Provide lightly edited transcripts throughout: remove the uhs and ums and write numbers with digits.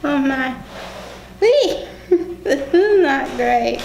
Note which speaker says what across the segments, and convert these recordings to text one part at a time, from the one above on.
Speaker 1: Oh my. Whee! This is not great.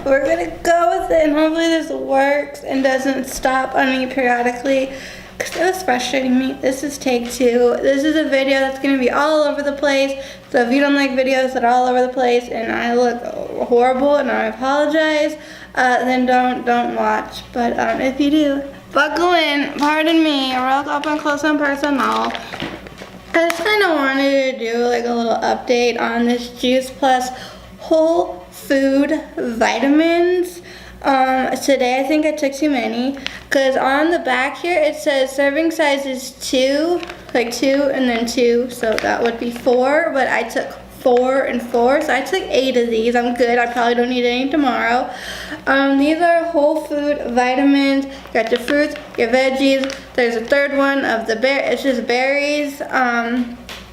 Speaker 1: We're gonna go with it and hopefully this works and doesn't stop on me periodically because it was frustrating me. This is take 2. This is a video that's gonna be all over the place. So if you don't like videos that are all over the place and I look horrible and I apologize, then don't watch. But if you do, buckle in, pardon me, or else up and close and personal. I just kind of wanted to do like a little update on this Juice Plus whole food vitamins. Today I think I took too many because on the back here it says serving size is 2, like 2 and then 2, so that would be 4, but I took 4 and 4, so I took 8 of these. I'm good. I probably don't need any tomorrow. These are whole food vitamins. You got your fruits, your veggies. There's a third one of the it's just berries.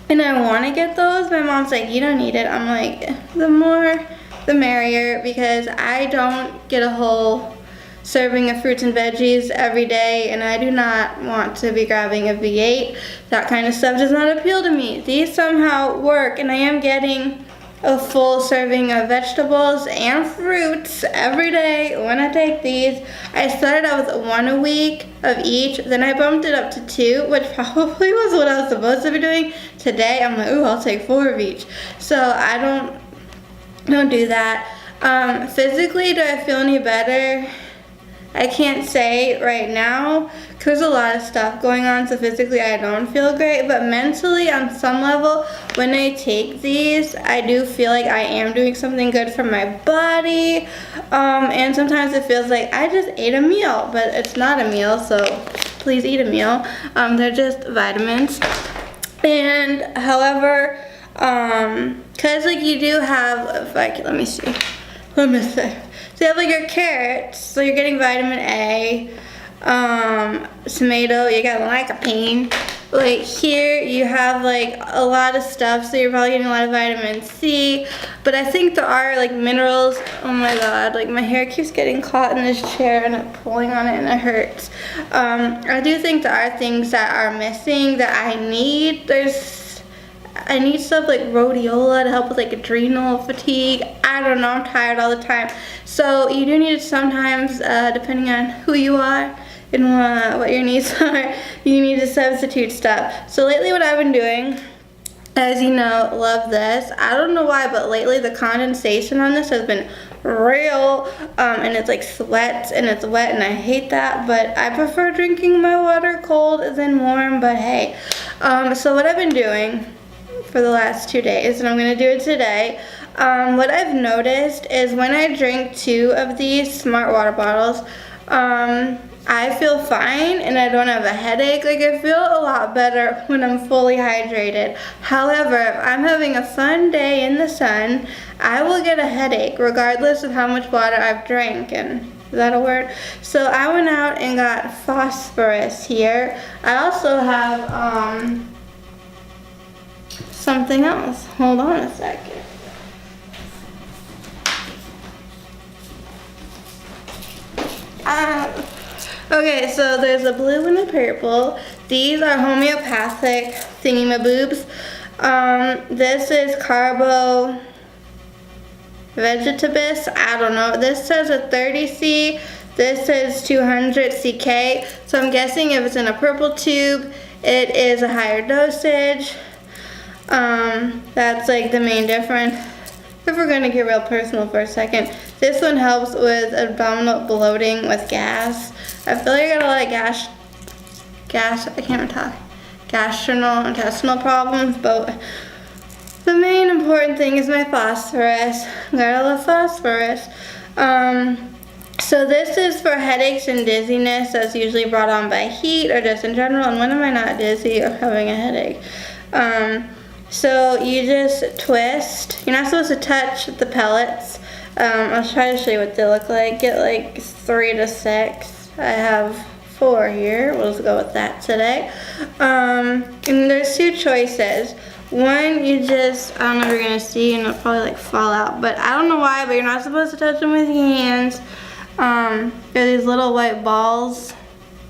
Speaker 1: And I want to get those. My mom's like, you don't need it. I'm like, the more the merrier, because I don't get a whole serving of fruits and veggies every day, and I do not want to be grabbing a V8. That kind of stuff does not appeal to me. These somehow work, and I am getting a full serving of vegetables and fruits every day when I take these. I started out with 1 a week of each, then I bumped it up to 2, which probably was what I was supposed to be doing. Today I'm like, ooh, I'll take 4 of each. So I don't do that. Physically, do I feel any better? I can't say right now because there's a lot of stuff going on, so physically I don't feel great, but mentally on some level when I take these I do feel like I am doing something good for my body, and sometimes it feels like I just ate a meal, but it's not a meal, so please eat a meal. They're just vitamins. And however, because like you do have, let me see. So you have like your carrots, so you're getting vitamin A, tomato, you got lycopene. Like here you have like a lot of stuff, so you're probably getting a lot of vitamin C, but I think there are like minerals. Oh my god, like my hair keeps getting caught in this chair and I'm pulling on it and it hurts. I do think there are things that are missing that I need. I need stuff like rhodiola to help with like adrenal fatigue. I don't know, I'm tired all the time. So you do need it sometimes, depending on who you are and what your needs are, you need to substitute stuff. So lately what I've been doing, as you know, love this. I don't know why, but lately the condensation on this has been real, and it's like sweats and it's wet and I hate that, but I prefer drinking my water cold than warm, but hey. So what I've been doing for the last 2 days, and I'm gonna do it today. What I've noticed is when I drink 2 of these smart water bottles, I feel fine and I don't have a headache. Like I feel a lot better when I'm fully hydrated. However, if I'm having a fun day in the sun, I will get a headache regardless of how much water I've drank. And is that a word? So I went out and got phosphorus here. I also have something else. Hold on a second. Okay, so there's a blue and a purple. These are homeopathic thingy-ma-boobs. This is Carbo Vegetabis. I don't know. This says a 30C. This says 200 CK. So I'm guessing if it's in a purple tube, it is a higher dosage. That's like the main difference. If we're gonna get real personal for a second, this one helps with abdominal bloating with gas. I feel like I got a lot of I can't even talk, gastrointestinal problems, but the main important thing is my phosphorus. Gotta love phosphorus. So this is for headaches and dizziness that's usually brought on by heat or just in general, and when am I not dizzy or having a headache? So you just twist. You're not supposed to touch the pellets. I'll try to show you what they look like. Get like 3 to 6. I have 4 here. We'll just go with that today. And there's 2 choices. One, you just, I don't know if you're gonna see, and it'll probably like fall out, but I don't know why, but you're not supposed to touch them with your hands. They're these little white balls.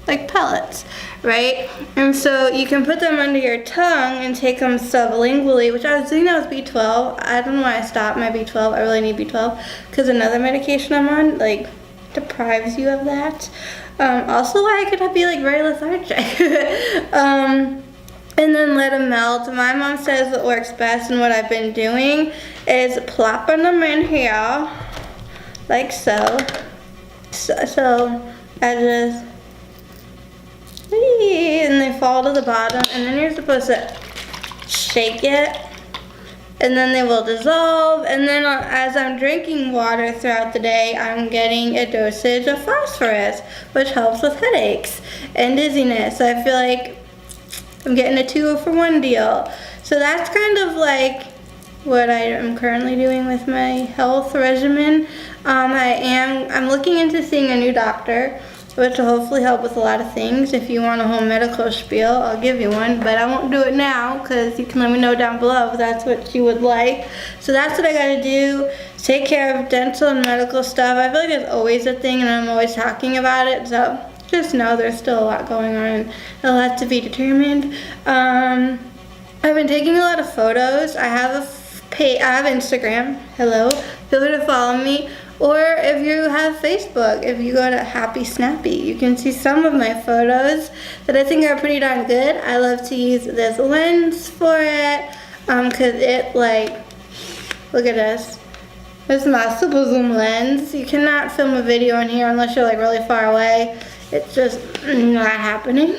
Speaker 1: like pellets, right? And so you can put them under your tongue and take them sublingually, which I was doing that with B12. I don't know why I stopped my B12. I really need B12 because another medication I'm on like deprives you of that. Also why I could be like very lethargic. And then let them melt. My mom says what works best, and what I've been doing is plopping them in here like so. So I just, and they fall to the bottom, and then you're supposed to shake it, and then they will dissolve. And then as I'm drinking water throughout the day, I'm getting a dosage of phosphorus, which helps with headaches and dizziness. So I feel like I'm getting a 2-for-1 deal. So that's kind of like what I am currently doing with my health regimen. I'm looking into seeing a new doctor, which will hopefully help with a lot of things. If you want a whole medical spiel, I'll give you one, but I won't do it now because you can let me know down below if that's what you would like. So that's what I gotta do, take care of dental and medical stuff. I feel like it's always a thing and I'm always talking about it, so just know there's still a lot going on and a lot to be determined. I've been taking a lot of photos. I have Instagram, hello, feel free to follow me. Or if you have Facebook, if you go to Happy Snappy, you can see some of my photos that I think are pretty darn good. I love to use this lens for it, cause it look at this. This is my super zoom lens. You cannot film a video in here unless you're really far away. It's just not happening.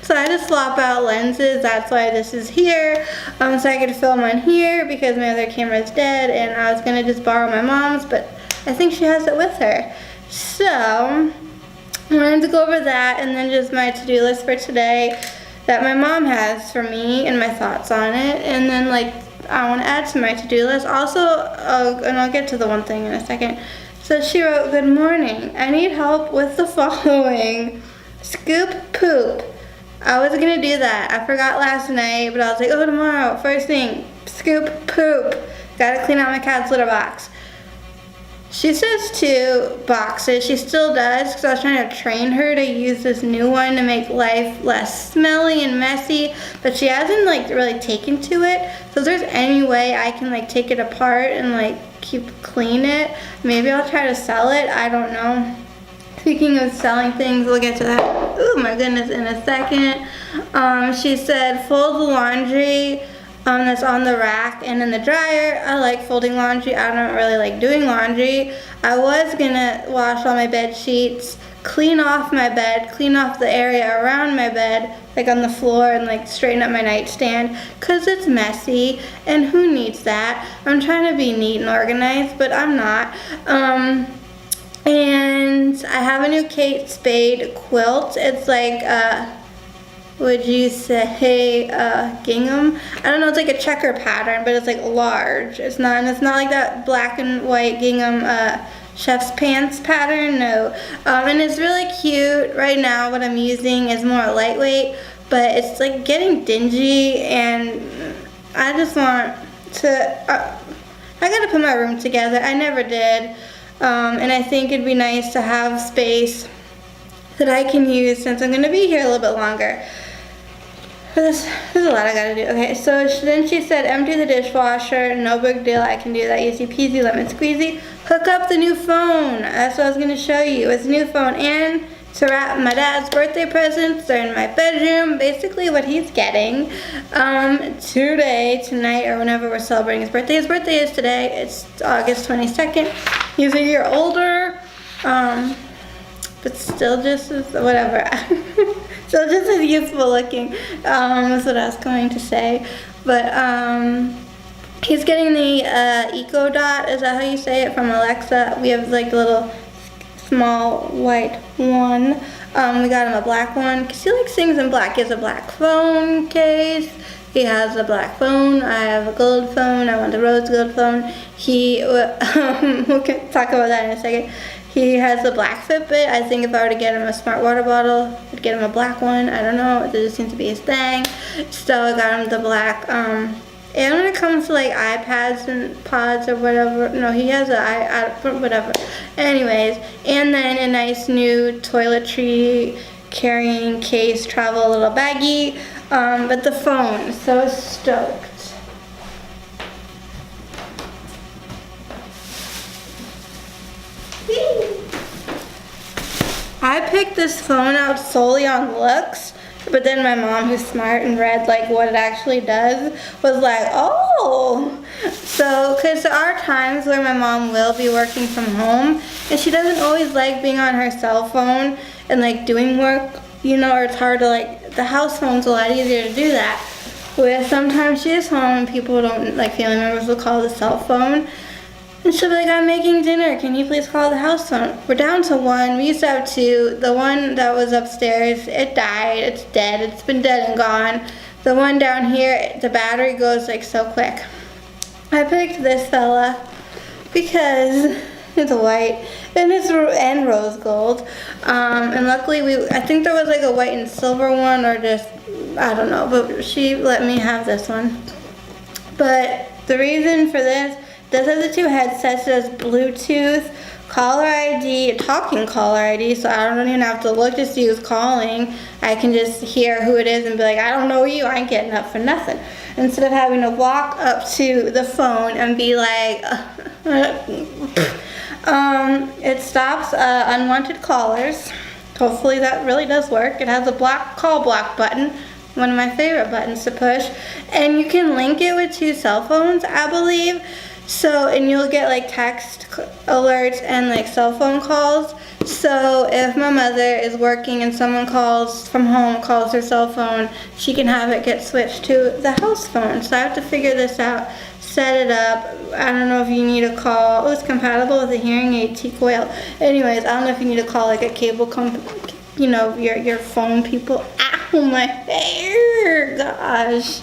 Speaker 1: So I just swap out lenses. That's why this is here. So I could film on here because my other camera is dead, and I was gonna just borrow my mom's, but I think she has it with her. So I wanted to go over that, and then just my to-do list for today that my mom has for me and my thoughts on it. And then I want to add to my to-do list. Also, and I'll get to the one thing in a second. So she wrote, "Good morning. I need help with the following. Scoop poop." I was gonna do that. I forgot last night, but I was like, oh, tomorrow, first thing, scoop poop. Gotta clean out my cat's litter box. She says 2 boxes. She still does, because I was trying to train her to use this new one to make life less smelly and messy, but she hasn't really taken to it. So if there's any way I can take it apart and keep clean it, maybe I'll try to sell it. I don't know. Speaking of selling things, we'll get to that, oh my goodness, in a second. She said fold the laundry that's on the rack and in the dryer. I like folding laundry. I don't really like doing laundry. I was gonna wash all my bed sheets, clean off my bed, clean off the area around my bed, on the floor, and straighten up my nightstand, because it's messy, and who needs that? I'm trying to be neat and organized, but I'm not. And I have a new Kate Spade quilt. It's would you say gingham? I don't know, it's a checker pattern, but it's large. It's not like that black and white gingham chef's pants pattern, no. And it's really cute. Right now what I'm using is more lightweight, but it's getting dingy, and I just want to, I gotta put my room together. I never did. And I think it'd be nice to have space that I can use since I'm going to be here a little bit longer. There's a lot I gotta do. Okay, so then she said empty the dishwasher, no big deal, I can do that, easy peasy, lemon squeezy. Hook up the new phone, that's what I was going to show you. It's a new phone, and to wrap my dad's birthday presents, they're in my bedroom, basically what he's getting tonight, or whenever we're celebrating his birthday. His birthday is today, it's August 22nd. He's a year older, but still just as, whatever. Still just as youthful looking, is what I was going to say. But he's getting the Echo Dot, is that how you say it, from Alexa. We have the little small white one. We got him a black one because he likes things in black. He has a black phone case. He has a black phone. I have a gold phone. I want a rose gold phone. We'll talk about that in a second. He has a black Fitbit. I think if I were to get him a smart water bottle, I'd get him a black one. I don't know. It just seems to be his thing. So I got him the black. And when it comes to iPads and pods or whatever, no, he has whatever. Anyways, and then a nice new toiletry carrying case, travel a little baggy, but the phone, so stoked. I picked this phone out solely on looks, but then my mom, who's smart and read like what it actually does, was like, oh. So, because there are times where my mom will be working from home, and she doesn't always like being on her cell phone and like doing work, you know, or it's hard to like, the house phone's a lot easier to do that. Where sometimes she is home and people don't, like family members will call the cell phone. And she'll be like, I'm making dinner, can you please call the house phone? We're down to one, we used to have two. The one that was upstairs, it died, it's dead, it's been dead and gone. The one down here, the battery goes like so quick. I picked this fella because it's white and it's and rose gold. And luckily I think there was like a white and silver one or just, I don't know, but she let me have this one. But the reason for this has the two headsets, it has Bluetooth, caller ID, talking caller ID, so I don't even have to look to see who's calling. I can just hear who it is and be like, I don't know you, I ain't getting up for nothing. Instead of having to walk up to the phone and be like, it stops unwanted callers. Hopefully that really does work. It has a call block button, one of my favorite buttons to push, and you can link it with two cell phones, I believe. So, and you'll get like text alerts and like cell phone calls. So if my mother is working and someone calls from home, calls her cell phone, she can have it get switched to the house phone. So I have to figure this out, set it up. I don't know if you need a call. Oh, it's compatible with a hearing aid T-coil. Anyways, I don't know if you need to call like a cable company, you know, your phone people. Ow, my hair, gosh.